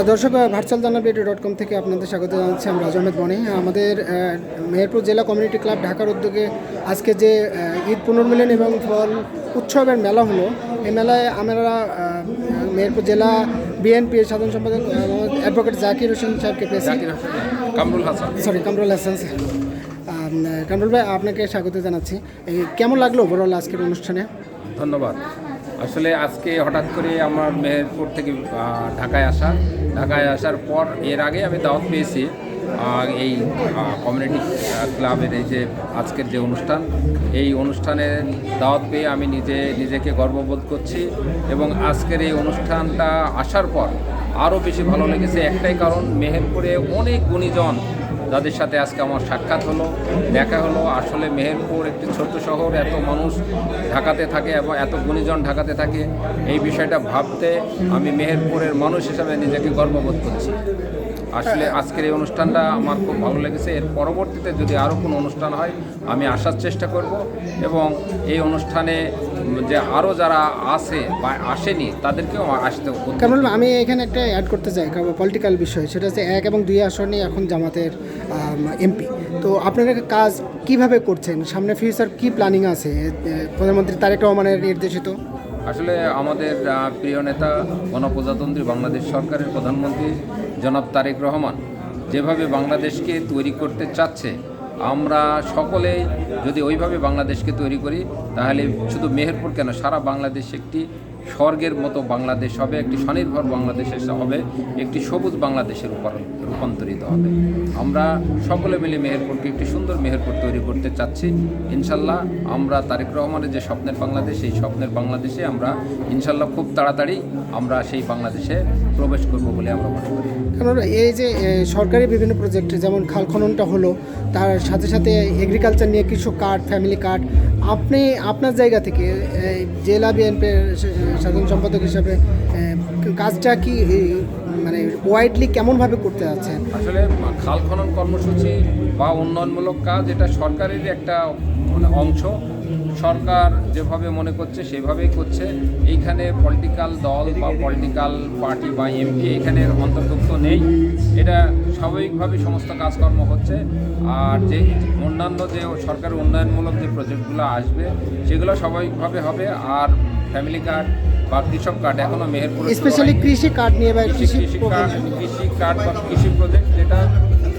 দর্শক, ভার্চুয়াল জানাবিডি.com থেকে আপনাদের স্বাগত জানাচ্ছি। আমি রাজু আহমেদ বনি। আমাদের মেহেরপুর জেলা কমিউনিটি ক্লাব ঢাকার উদ্যোগে আজকে যে ঈদ পুনর্মিলন এবং ফল উৎসবের মেলা হলো, এই মেলায় আমরা মেহেরপুর জেলা বিএনপির সাধারণ সম্পাদক অ্যাডভোকেট জাকির হোসেন সাহেবকে পেয়েছি। কামরুল হাসান। কামরুল ভাই, আপনাকে স্বাগত জানাচ্ছি। কেমন লাগলো ওভারঅল আজকের অনুষ্ঠানে? ধন্যবাদ। আসলে আজকে হঠাৎ করে আমার মেহেরপুর থেকে ঢাকায় আসার পর এর আগে আমি দাওয়াত পেয়েছি এই কমিউনিটি ক্লাবের এই যে আজকের যে এই অনুষ্ঠানের দাওয়াত পেয়ে আমি নিজেকে গর্ববোধ করছি। এবং আজকের এই অনুষ্ঠানটা আসার পর আরও বেশি ভালো লেগেছে। একটাই কারণ, মেহেরপুরে অনেক গুণীজন যাদের সাথে আজকে আমার সাক্ষাৎ হলো, দেখা হলো। আসলে মেহেরপুর একটি ছোট্ট শহর, এত মানুষ ঢাকাতে থাকে এবং এত গুণীজন ঢাকাতে থাকে, এই বিষয়টা ভাবতে আমি মেহেরপুরের মানুষ হিসাবে নিজেকে গর্ববোধ করছি। আসলে আজকের এই অনুষ্ঠানটা আমার খুব ভালো লেগেছে। এর পরবর্তীতে যদি আরও কোনো অনুষ্ঠান হয় আমি আসার চেষ্টা করব, এবং এই অনুষ্ঠানে যে আরও যারা আছে বা আসেনি তাদেরকেও আসতে। কারণ আমি এখানে একটা অ্যাড করতে চাই, পলিটিক্যাল বিষয়, সেটা হচ্ছে 1 এবং 2 আসনে এখন জামাতের এমপি। তো আপনারা কাজ কিভাবে করছেন? সামনে ফিউচার কি প্ল্যানিং আছে প্রধানমন্ত্রী তারেক রহমানের নির্দেশিত? আসলে আমাদের প্রিয় নেতা গণপ্রজাতন্ত্রী বাংলাদেশ সরকারের প্রধানমন্ত্রী জনাব তারেক রহমান যেভাবে বাংলাদেশকে তৈরি করতে চাচ্ছে, আমরা সকলেই যদি ওইভাবে বাংলাদেশকে তৈরি করি, তাহলে শুধু মেহেরপুর কেন, সারা বাংলাদেশ একটি স্বর্গের মতো বাংলাদেশ হবে, একটি স্বনির্ভর বাংলাদেশ হবে, একটি সবুজ বাংলাদেশের উপর রূপান্তরিত হবে। আমরা সকলে মিলে মেহেরপুরকে একটি সুন্দর মেহেরপুর তৈরি করতে চাচ্ছি। ইনশাল্লাহ আমরা তারেক রহমানের যে স্বপ্নের বাংলাদেশ, এই স্বপ্নের বাংলাদেশে আমরা ইনশাল্লাহ খুব তাড়াতাড়ি আমরা সেই বাংলাদেশে প্রবেশ করব বলে আমরা মনে করি। কারণ এই যে সরকারি বিভিন্ন প্রজেক্ট, যেমন খাল খননটা হলো, তার সাথে সাথে এগ্রিকালচার নিয়ে কৃষক কার্ড, ফ্যামিলি কার্ড, আপনি আপনার জায়গা থেকে জেলা বিএনপির সাধারণ সম্পাদক হিসাবে কাজটা কি মানে ওয়াইডলি কেমনভাবে করতে যাচ্ছেন? আসলে খাল খনন কর্মসূচি বা উন্নয়নমূলক কাজ, এটা সরকারের একটা অংশ। সরকার যেভাবে মনে করছে সেভাবেই করছে। এইখানে পলিটিক্যাল দল বা পলিটিক্যাল পার্টি বা এমপি এখানে অন্তর্ভুক্ত নেই। এটা স্বাভাবিকভাবে সমস্ত কাজকর্ম হচ্ছে। আর যে অন্যান্য যে সরকারের উন্নয়নমূলক যে প্রজেক্টগুলো আসবে সেগুলো স্বাভাবিকভাবে হবে। আর ফ্যামিলি কার্ড বা কৃষক কার্ড এখনও মেহেরপুর, স্পেশালি কৃষি কার্ড নিয়ে বা কৃষি কার্ড বা কৃষি প্রজেক্ট, যেটা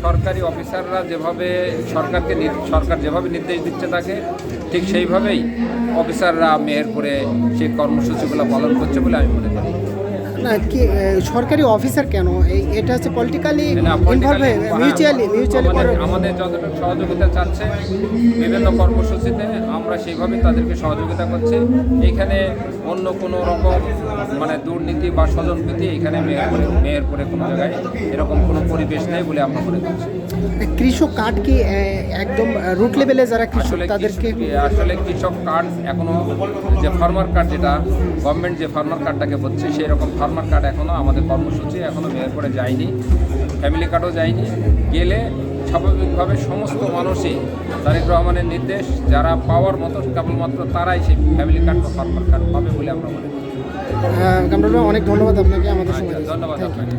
সরকারি অফিসাররা যেভাবে সরকার যেভাবে নির্দেশ দিচ্ছে তাকে, ঠিক সেইভাবেই অফিসাররা মেহেরপুরে সেই কর্মসূচিগুলো পালন করছে বলে আমি মনে করি। না, কি সরকারি অফিসার কেন, এটা হচ্ছে পলিটিক্যালি মিউচুয়ালি আমাদের যতটুকু সহযোগিতা চাচ্ছে বিভিন্ন কর্মসূচিতে, আমরা সেইভাবে তাদেরকে সহযোগিতা করছি। এখানে অন্য কোনো রকম মানে দুর্নীতি বা স্বজনপ্রীতি এখানে মেহেরপুরে কোনো জায়গায় এরকম কোনো পরিবেশ নেই বলে আমরা মনে করছি। কৃষক কার্ড কি একদম রুট লেভেলে যারা কৃষক তাদেরকে? আসলে কৃষক কার্ড এখনও, যে ফার্মার কার্ড, যেটা গভর্নমেন্ট যে ফার্মার কার্ডটাকে বলছে, সেই রকম ফার্মার কার্ড এখনও আমাদের কর্মসূচি এখনও মেহেরপুরে যায়নি। ফ্যামিলি কার্ডও যায়নি। গেলে স্বাভাবিকভাবে সমস্ত মানুষই তারেক রহমানের নির্দেশ যারা পাওয়ার মতো কেবলমাত্র তারাই সেই ফ্যামিলি কার্ড বা ফার্মার কার্ড পাবে বলে আমরা মনে করি। কামরুল ভাই, অনেক ধন্যবাদ আপনাকে আমাদের সঙ্গে। ধন্যবাদ আপনাকে।